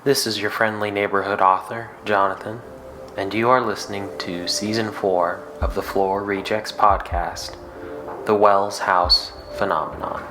This is your friendly neighborhood author, Jonathan, and you are listening to Season 4 of the Floor Rejects podcast, The Wells House Phenomenon.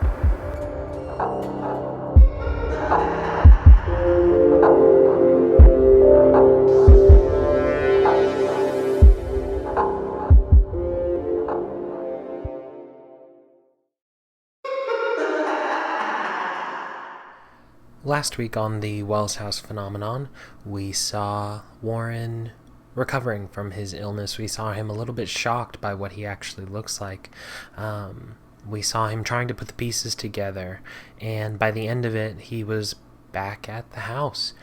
Last week on the Wells House Phenomenon, we saw Warren recovering from his illness. We saw him a little bit shocked by what he actually looks like. We saw him trying to put the pieces together, and by the end of it, he was back at the house,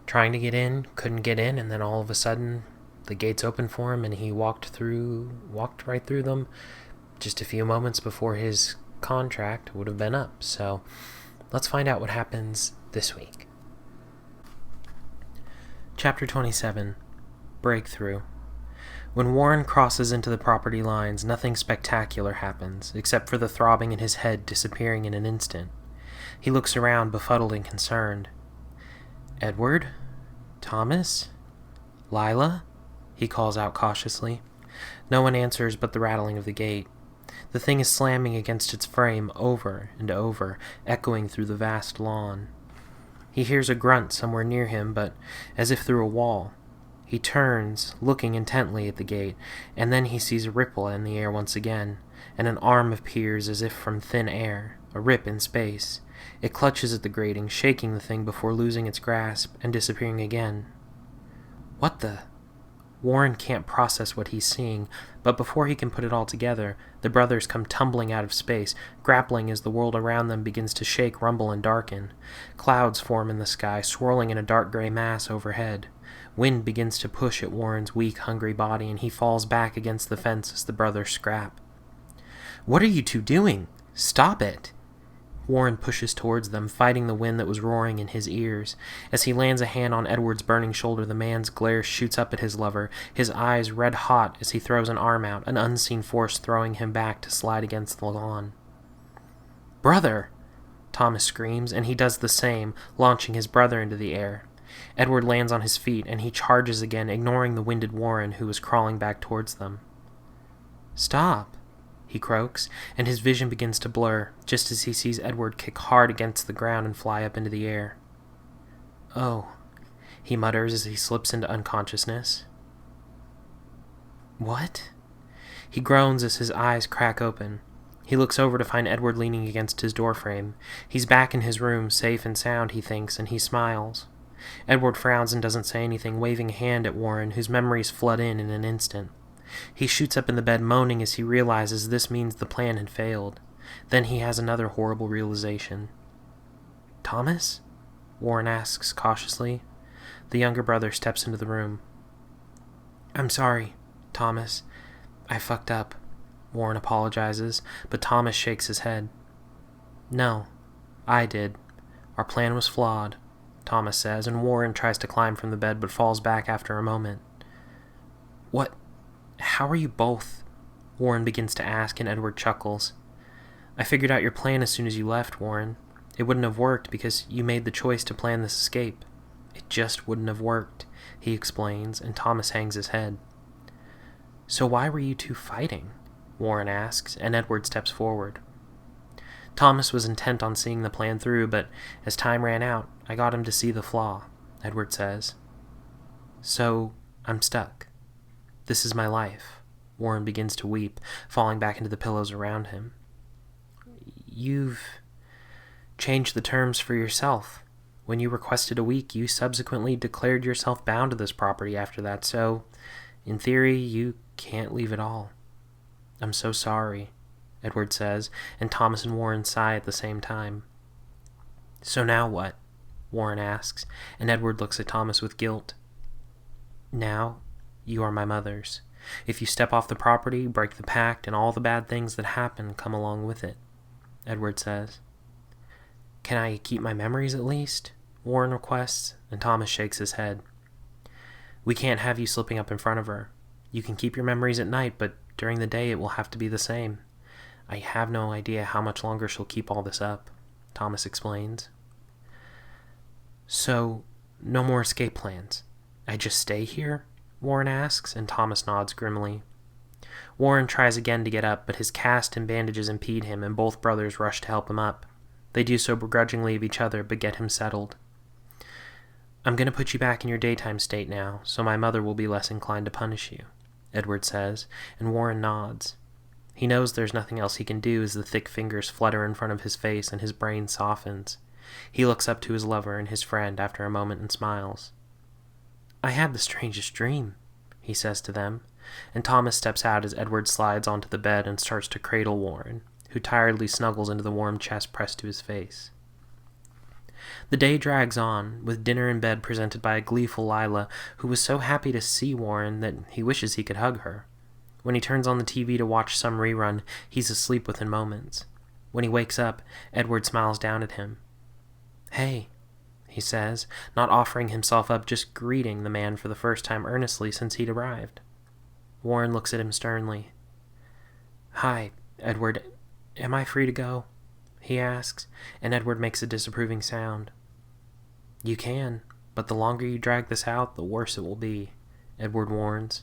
trying to get in, couldn't get in, and then all of a sudden, the gates opened for him, and he walked right through them, just a few moments before his contract would have been up. So, let's find out what happens this week. Chapter 27, Breakthrough. When Warren crosses into the property lines, nothing spectacular happens, except for the throbbing in his head disappearing in an instant. He looks around, befuddled and concerned. Edward? Thomas? Lila? He calls out cautiously. No one answers but the rattling of the gate. The thing is slamming against its frame over and over, echoing through the vast lawn. He hears a grunt somewhere near him, but as if through a wall. He turns, looking intently at the gate, and then he sees a ripple in the air once again, and an arm appears as if from thin air, a rip in space. It clutches at the grating, shaking the thing before losing its grasp and disappearing again. What the... Warren can't process what he's seeing, but before he can put it all together, the brothers come tumbling out of space, grappling as the world around them begins to shake, rumble, and darken. Clouds form in the sky, swirling in a dark gray mass overhead. Wind begins to push at Warren's weak, hungry body, and he falls back against the fence as the brothers scrap. "What are you two doing? Stop it!" Warren pushes towards them, fighting the wind that was roaring in his ears. As he lands a hand on Edward's burning shoulder, the man's glare shoots up at his lover, his eyes red hot as he throws an arm out, an unseen force throwing him back to slide against the lawn. "Brother!" Thomas screams, and he does the same, launching his brother into the air. Edward lands on his feet, and he charges again, ignoring the winded Warren, who is crawling back towards them. "Stop!" he croaks, and his vision begins to blur, just as he sees Edward kick hard against the ground and fly up into the air. "Oh," he mutters as he slips into unconsciousness. "What?" He groans as his eyes crack open. He looks over to find Edward leaning against his doorframe. He's back in his room, safe and sound, he thinks, and he smiles. Edward frowns and doesn't say anything, waving a hand at Warren, whose memories flood in an instant. He shoots up in the bed, moaning as he realizes this means the plan had failed. Then he has another horrible realization. "Thomas?" Warren asks cautiously. The younger brother steps into the room. "I'm sorry, Thomas. I fucked up," Warren apologizes, but Thomas shakes his head. "No, I did. Our plan was flawed," Thomas says, and Warren tries to climb from the bed but falls back after a moment. "What? How are you both?" Warren begins to ask, and Edward chuckles. "I figured out your plan as soon as you left, Warren. It wouldn't have worked because you made the choice to plan this escape. It just wouldn't have worked," he explains, and Thomas hangs his head. "So why were you two fighting?" Warren asks, and Edward steps forward. Thomas was intent on seeing the plan through, but as time ran out, I got him to see the flaw, Edward says. "So I'm stuck. This is my life." Warren begins to weep, falling back into the pillows around him. "You've changed the terms for yourself. When you requested a week, you subsequently declared yourself bound to this property after that, so, in theory, you can't leave at all." "I'm so sorry," Edward says, and Thomas and Warren sigh at the same time. "So now what?" Warren asks, and Edward looks at Thomas with guilt. "Now, you are my mother's. If you step off the property, break the pact, and all the bad things that happen come along with it," Edward says. "Can I keep my memories at least?" Warren requests, and Thomas shakes his head. "We can't have you slipping up in front of her. You can keep your memories at night, but during the day it will have to be the same. I have no idea how much longer she'll keep all this up," Thomas explains. "So, No more escape plans. I just stay here? Warren asks, and Thomas nods grimly. Warren tries again to get up, but his cast and bandages impede him, and both brothers rush to help him up. They do so begrudgingly of each other, but get him settled. I'm going to put you back in your daytime state now, so my mother will be less inclined to punish you, Edward says, and Warren nods. He knows there's nothing else he can do as the thick fingers flutter in front of his face and his brain softens. He looks up to his lover and his friend after a moment and smiles. I had the strangest dream, he says to them, and Thomas steps out as Edward slides onto the bed and starts to cradle Warren, who tiredly snuggles into the warm chest pressed to his face. The day drags on, with dinner in bed presented by a gleeful Lila, who was so happy to see Warren that he wishes he could hug her. When he turns on the TV to watch some rerun, he's asleep within moments. When he wakes up, Edward smiles down at him. Hey, he says, not offering himself up, just greeting the man for the first time earnestly since he'd arrived. Warren looks at him sternly. Hi, Edward. Am I free to go? He asks, and Edward makes a disapproving sound. You can, but the longer you drag this out, the worse it will be, Edward warns.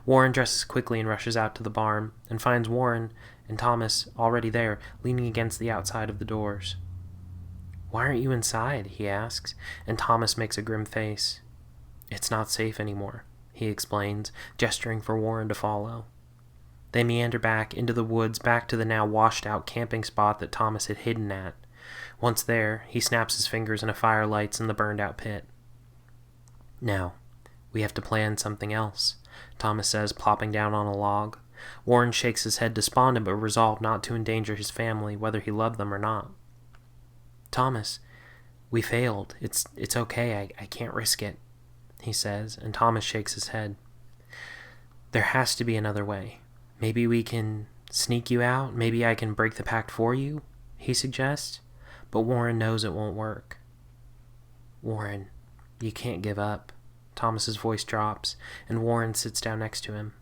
Warren dresses quickly and rushes out to the barn, and finds Warren and Thomas already there, leaning against the outside of the doors. Why aren't you inside? He asks, and Thomas makes a grim face. It's not safe anymore, he explains, gesturing for Warren to follow. They meander back into the woods, back to the now washed-out camping spot that Thomas had hidden at. Once there, he snaps his fingers and a fire lights in the burned-out pit. Now, we have to plan something else, Thomas says, plopping down on a log. Warren shakes his head despondent but resolved not to endanger his family, whether he loved them or not. Thomas, we failed. It's okay. I can't risk it, he says, and Thomas shakes his head. There has to be another way. Maybe we can sneak you out. Maybe I can break the pact for you, he suggests, but Warren knows it won't work. Warren, you can't give up. Thomas's voice drops, and Warren sits down next to him.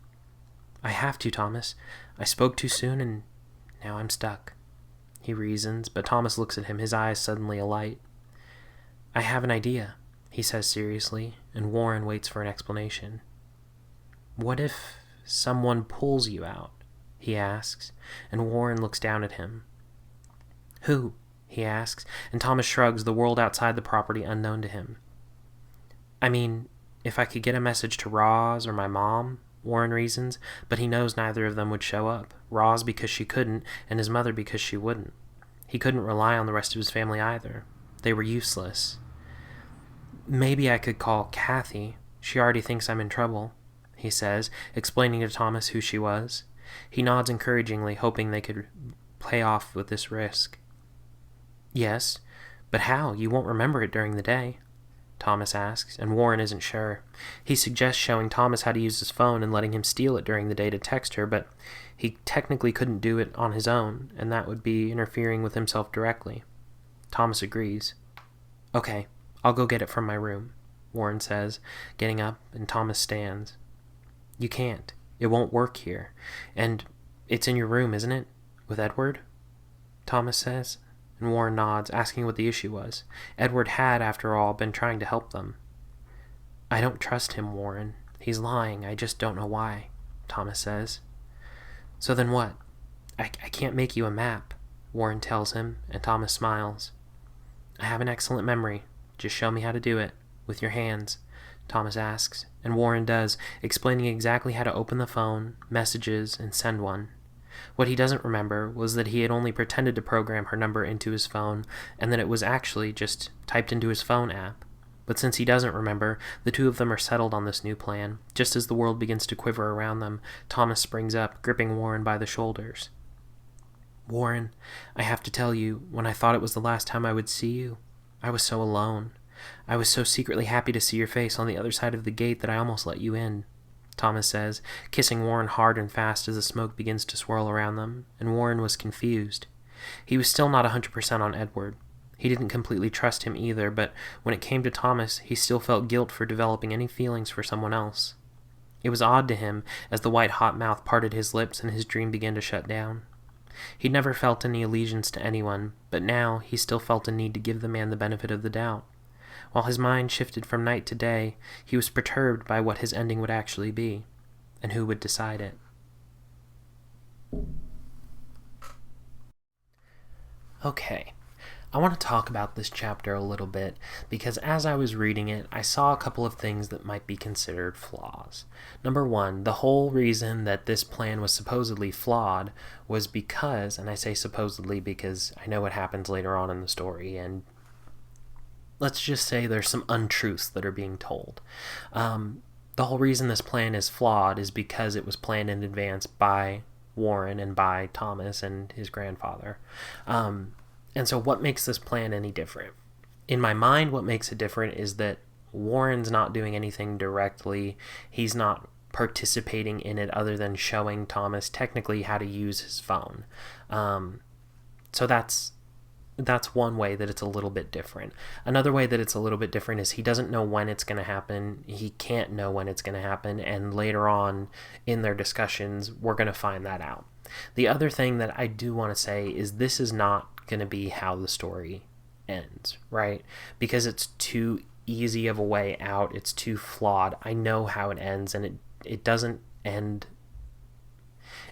I have to, Thomas. I spoke too soon, and now I'm stuck, he reasons, but Thomas looks at him, his eyes suddenly alight. I have an idea, he says seriously, and Warren waits for an explanation. What if someone pulls you out? He asks, and Warren looks down at him. Who? He asks, and Thomas shrugs, the world outside the property unknown to him. I mean, if I could get a message to Roz or my mom, Warren reasons, but he knows neither of them would show up. Roz because she couldn't, and his mother because she wouldn't. He couldn't rely on the rest of his family either. They were useless. Maybe I could call Kathy. She already thinks I'm in trouble, he says, explaining to Thomas who she was. He nods encouragingly, hoping they could play off with this risk. Yes, but how? You won't remember it during the day, Thomas asks, and Warren isn't sure. He suggests showing Thomas how to use his phone and letting him steal it during the day to text her, but he technically couldn't do it on his own, and that would be interfering with himself directly. Thomas agrees. Okay, I'll go get it from my room, Warren says, getting up, and Thomas stands. You can't. It won't work here. And it's in your room, isn't it? With Edward? Thomas says, and Warren nods, asking what the issue was. Edward had, after all, been trying to help them. I don't trust him, Warren. He's lying. I just don't know why, Thomas says. So then what? I can't make you a map, Warren tells him, and Thomas smiles. I have an excellent memory. Just show me how to do it. With your hands, Thomas asks, and Warren does, explaining exactly how to open the phone, messages, and send one. What he doesn't remember was that he had only pretended to program her number into his phone, and that it was actually just typed into his phone app. But since he doesn't remember, the two of them are settled on this new plan. Just as the world begins to quiver around them, Thomas springs up, gripping Warren by the shoulders. Warren, I have to tell you, when I thought it was the last time I would see you, I was so alone. I was so secretly happy to see your face on the other side of the gate that I almost let you in, Thomas says, kissing Warren hard and fast as the smoke begins to swirl around them, and Warren was confused. He was still not 100% on Edward. He didn't completely trust him either, but when it came to Thomas, he still felt guilt for developing any feelings for someone else. It was odd to him as the white-hot mouth parted his lips and his dream began to shut down. He'd never felt any allegiance to anyone, but now he still felt a need to give the man the benefit of the doubt. While his mind shifted from night to day, he was perturbed by what his ending would actually be, and who would decide it. Okay, I want to talk about this chapter a little bit because as I was reading it, I saw a couple of things that might be considered flaws. Number one, the whole reason that this plan was supposedly flawed was because, and I say supposedly because I know what happens later on in the story, and let's just say there's some untruths that are being told. The whole reason this plan is flawed is because it was planned in advance by Warren and by Thomas and his grandfather. And so what makes this plan any different? In my mind, what makes it different is that Warren's not doing anything directly. He's not participating in it other than showing Thomas technically how to use his phone. So that's one way that it's a little bit different. Another way that it's a little bit different is he doesn't know when it's going to happen. He can't know when it's going to happen. And later on in their discussions, we're going to find that out. The other thing that I do want to say is this is not going to be how the story ends, right? Because it's too easy of a way out. It's too flawed. I know how it ends, and it doesn't end.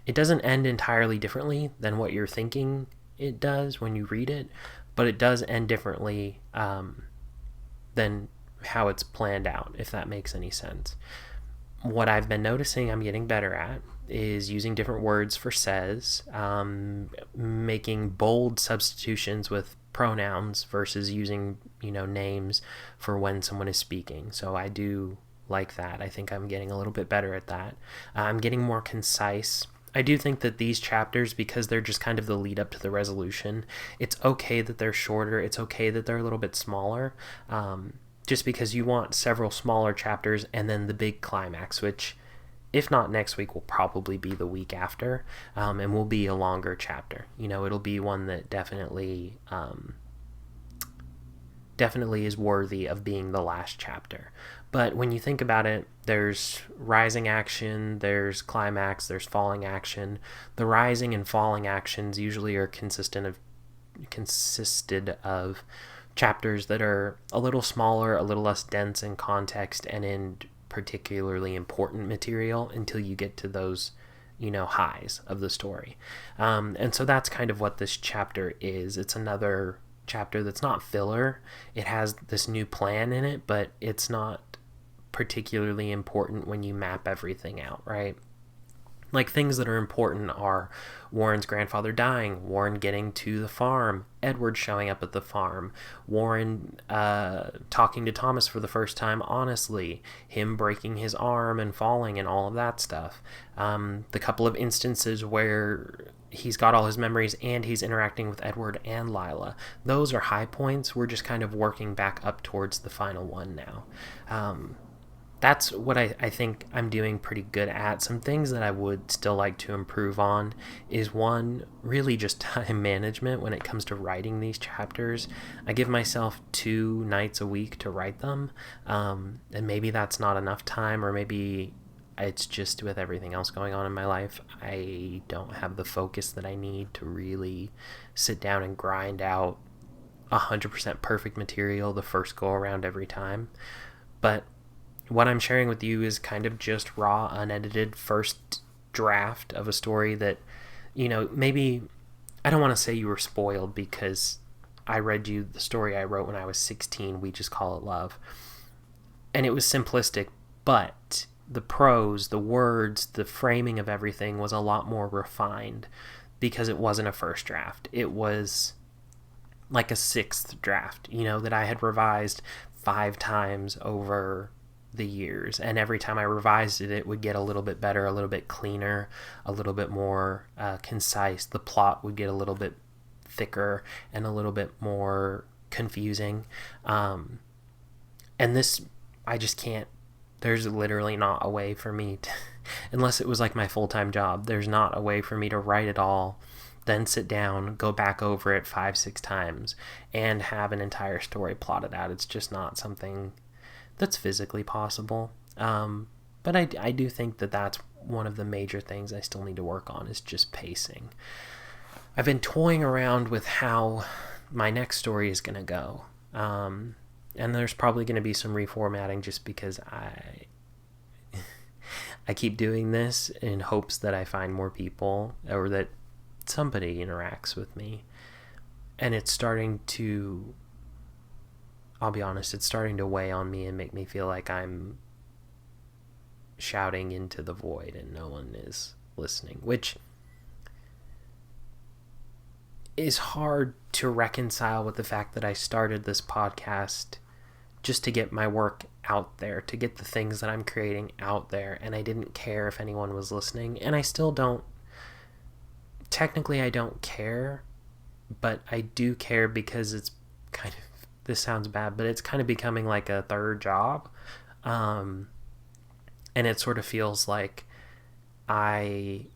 It doesn't end entirely differently than what you're thinking it does when you read it, but it does end differently than how it's planned out, if that makes any sense. What I've been noticing I'm getting better at is using different words for says, making bold substitutions with pronouns versus using, names for when someone is speaking. So I do like that. I think I'm getting a little bit better at that. I'm getting more concise. I do think that these chapters, because they're just kind of the lead up to the resolution, it's okay that they're shorter. It's okay that they're a little bit smaller. Just because you want several smaller chapters and then the big climax, which, if not next week, will probably be the week after, and will be a longer chapter. It'll be one that definitely is worthy of being the last chapter. But when you think about it, there's rising action, there's climax, there's falling action. The rising and falling actions usually are consisted of chapters that are a little smaller, a little less dense in context, and in particularly important material until you get to those, highs of the story. And so that's kind of what this chapter is. It's another chapter that's not filler. It has this new plan in it, but it's not particularly important when you map everything out, right? Like, things that are important are Warren's grandfather dying, Warren getting to the farm, Edward showing up at the farm, Warren talking to Thomas for the first time honestly, him breaking his arm and falling and all of that stuff. The couple of instances where he's got all his memories and he's interacting with Edward and Lila. Those are high points. We're just kind of working back up towards the final one now. That's what I think I'm doing pretty good at. Some things that I would still like to improve on is, one, really just time management when it comes to writing these chapters. I give myself 2 nights a week to write them, and maybe that's not enough time, or maybe it's just with everything else going on in my life, I don't have the focus that I need to really sit down and grind out 100% perfect material the first go around every time. But what I'm sharing with you is kind of just raw, unedited first draft of a story that, maybe, I don't want to say you were spoiled because I read you the story I wrote when I was 16, We Just Call It Love. And it was simplistic, but the prose, the words, the framing of everything was a lot more refined because it wasn't a first draft. It was like a 6th draft, that I had revised 5 times over the years, and every time I revised it, it would get a little bit better, a little bit cleaner, a little bit more concise. The plot would get a little bit thicker and a little bit more confusing. And this, I just can't, there's literally not a way for me to, unless it was like my full-time job, there's not a way for me to write it all, then sit down, go back over it 5-6 times, and have an entire story plotted out. It's just not something that's physically possible. But I do think that that's one of the major things I still need to work on, is just pacing. I've been toying around with how my next story is going to go. And there's probably going to be some reformatting just because I keep doing this in hopes that I find more people or that somebody interacts with me. And it's starting to, I'll be honest, it's starting to weigh on me and make me feel like I'm shouting into the void and no one is listening, which is hard to reconcile with the fact that I started this podcast just to get my work out there, to get the things that I'm creating out there, and I didn't care if anyone was listening, and I still don't. Technically, I don't care, but I do care because it's kind of, this sounds bad, but it's kind of becoming like a third job, and it sort of feels like I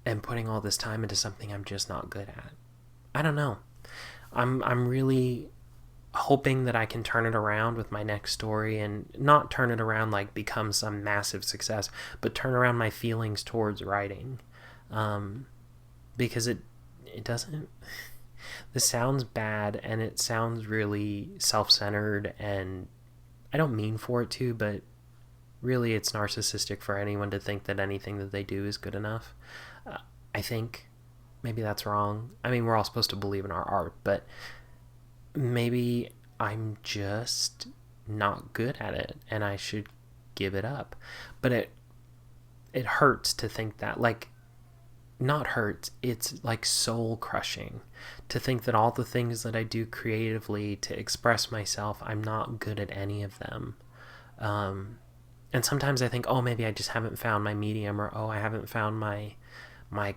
am putting all this time into something I'm just not good at. I don't know. I'm really hoping that I can turn it around with my next story, and not turn it around like become some massive success, but turn around my feelings towards writing, because it doesn't, this sounds bad and it sounds really self-centered, and I don't mean for it to, but really it's narcissistic for anyone to think that anything that they do is good enough. I think maybe that's wrong. I mean, we're all supposed to believe in our art, but maybe I'm just not good at it and I should give it up. But it hurts to think that, like, not hurts, it's like soul crushing to think that all the things that I do creatively to express myself, I'm not good at any of them. And sometimes I think, oh, maybe I just haven't found my medium, or oh, I haven't found my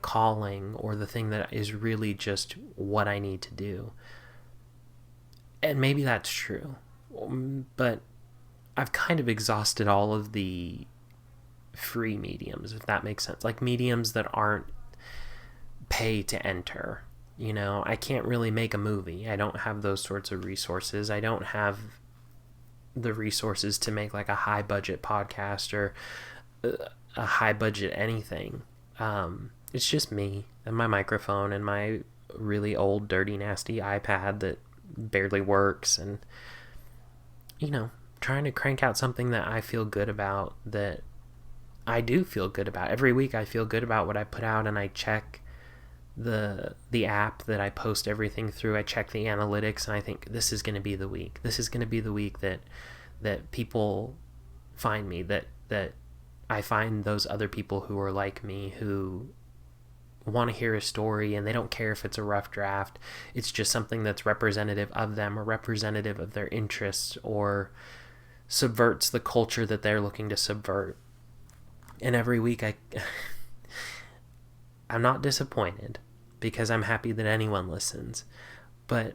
calling, or the thing that is really just what I need to do. And maybe that's true, but I've kind of exhausted all of the free mediums, if that makes sense. Like mediums that aren't pay to enter. You know, I can't really make a movie. I don't have those sorts of resources. I don't have the resources to make like a high budget podcast or a high budget anything. It's just me and my microphone and my really old, dirty, nasty iPad that barely works, and, you know, trying to crank out something that I feel good about, that I do feel good about. Every week I feel good about what I put out, and I check the app that I post everything through. I check the analytics, and I think this is going to be the week. This is going to be the week that people find me, that I find those other people who are like me, who want to hear a story, and they don't care if it's a rough draft. It's just something that's representative of them, or representative of their interests, or subverts the culture that they're looking to subvert. And every week I'm not disappointed, because I'm happy that anyone listens, but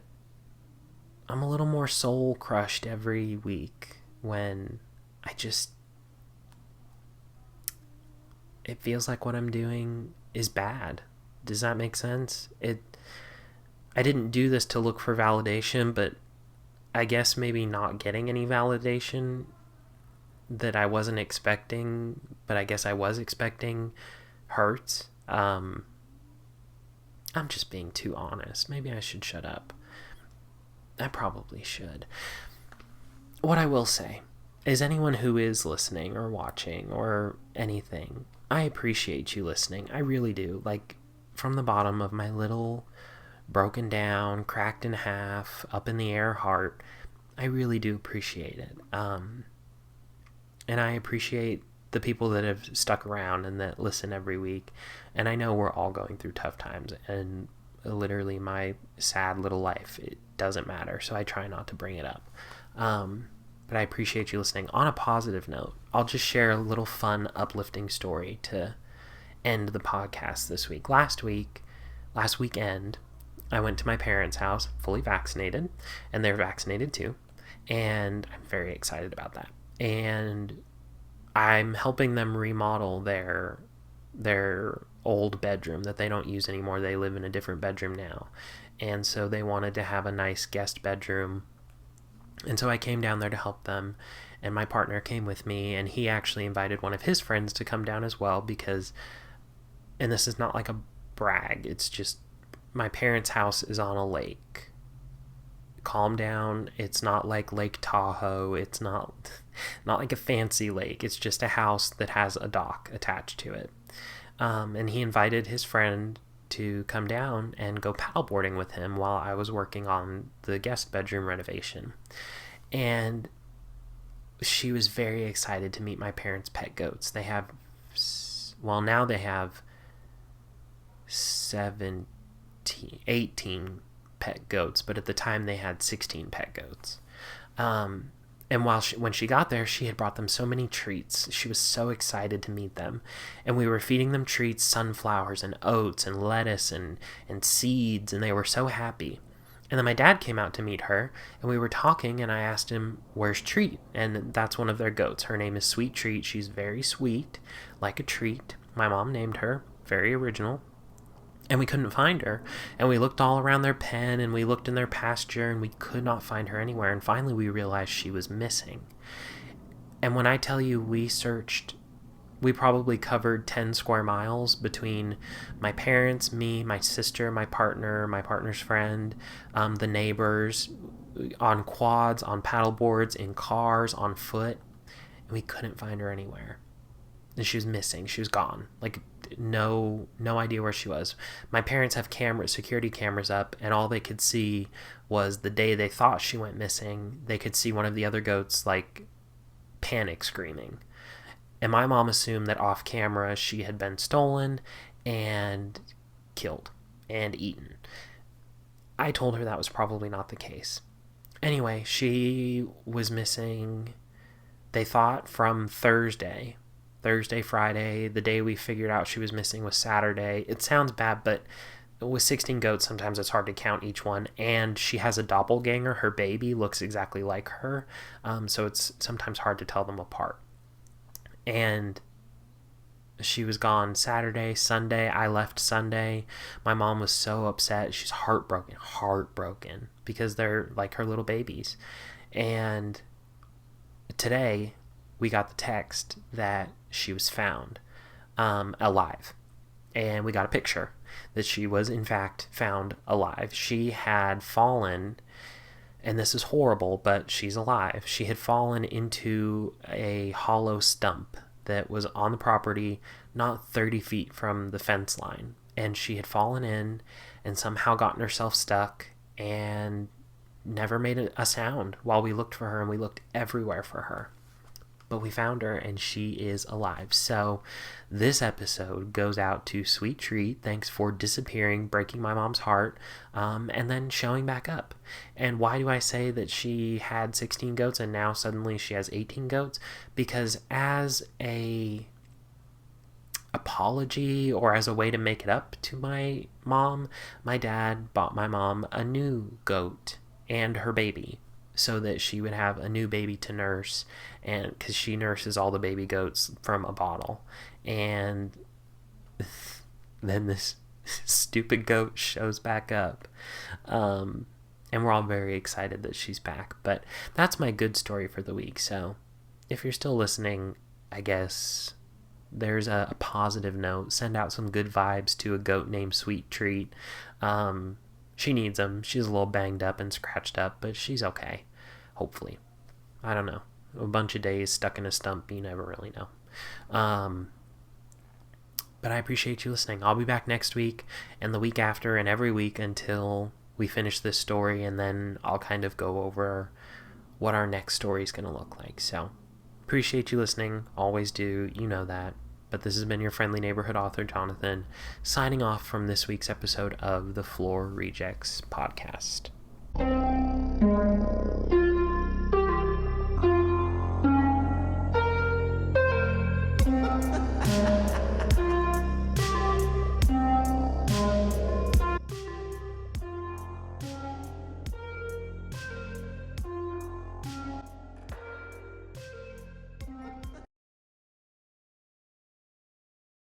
I'm a little more soul crushed every week when it feels like what I'm doing is bad. Does that make sense? I didn't do this to look for validation, but I guess maybe not getting any validation that I wasn't expecting, but I guess I was expecting, hurts. I'm just being too honest. Maybe I should shut up. I probably should. What I will say is, anyone who is listening or watching or anything, I appreciate you listening. I really do. Like, from the bottom of my little broken down, cracked in half, up in the air heart, I really do appreciate it. And I appreciate the people that have stuck around and that listen every week. And I know we're all going through tough times, and literally my sad little life, it doesn't matter, so I try not to bring it up. But I appreciate you listening. On a positive note, I'll just share a little fun, uplifting story to end the podcast this week. Last weekend, I went to my parents' house, fully vaccinated, and they're vaccinated too, and I'm very excited about that. And I'm helping them remodel their old bedroom that they don't use anymore. They live in a different bedroom now, and so they wanted to have a nice guest bedroom. And so I came down there to help them, and my partner came with me, and he actually invited one of his friends to come down as well, because, and this is not like a brag, it's just my parents' house is on a lake calm down. It's not like Lake Tahoe. It's not like a fancy lake. It's just a house that has a dock attached to it. And he invited his friend to come down and go paddleboarding with him while I was working on the guest bedroom renovation. And she was very excited to meet my parents' pet goats. They have, well, now they have 18 pet goats, but at the time they had 16 pet goats. And when she got there, she had brought them so many treats. She was so excited to meet them. And we were feeding them treats, sunflowers and oats and lettuce and seeds, and they were so happy. And then my dad came out to meet her, and we were talking, and I asked him, where's Treat? And that's one of their goats. Her name is Sweet Treat. She's very sweet, like a treat. My mom named her. Very original. And we couldn't find her. And we looked all around their pen, and we looked in their pasture, and we could not find her anywhere. And finally we realized she was missing. And when I tell you we searched, we probably covered 10 square miles between my parents, me, my sister, my partner's friend, the neighbors, on quads, on paddle boards, in cars, on foot. And we couldn't find her anywhere. And she was missing. She was gone. Like, no idea where she was. My parents have security cameras up, and all they could see was the day they thought she went missing. They could see one of the other goats, like, panic screaming. And my mom assumed that off camera she had been stolen and killed and eaten. I told her that was probably not the case. Anyway, she was missing, they thought, from Thursday, Friday. The day we figured out she was missing was Saturday. It sounds bad, but with 16 goats, sometimes it's hard to count each one. And she has a doppelganger. Her baby looks exactly like her. So it's sometimes hard to tell them apart. And she was gone Saturday, Sunday. I left Sunday. My mom was so upset. She's heartbroken, because they're like her little babies. And today we got the text that she was found alive. And we got a picture that she was in fact found alive. She had fallen, and this is horrible, but she's alive. She had fallen into a hollow stump that was on the property, not 30 feet from the fence line. And she had fallen in and somehow gotten herself stuck and never made a sound while we looked for her, and we looked everywhere for her. But we found her, and she is alive. So this episode goes out to Sweet Treat. Thanks for disappearing, breaking my mom's heart, and then showing back up. And why do I say that she had 16 goats and now suddenly she has 18 goats? Because as a apology, or as a way to make it up to my mom, my dad bought my mom a new goat and her baby, so that she would have a new baby to nurse, and because she nurses all the baby goats from a bottle. And then this stupid goat shows back up, and we're all very excited that she's back. But that's my good story for the week. So if you're still listening, I guess there's a positive note. Send out some good vibes to a goat named Sweet Treat. She needs them. She's a little banged up and scratched up, but she's okay. Hopefully. I don't know. A bunch of days stuck in a stump, you never really know. But I appreciate you listening. I'll be back next week and the week after and every week until we finish this story, and then I'll kind of go over what our next story is going to look like. So, appreciate you listening. Always do. You know that. But this has been your friendly neighborhood author, Jonathan, signing off from this week's episode of the Floor Rejects podcast.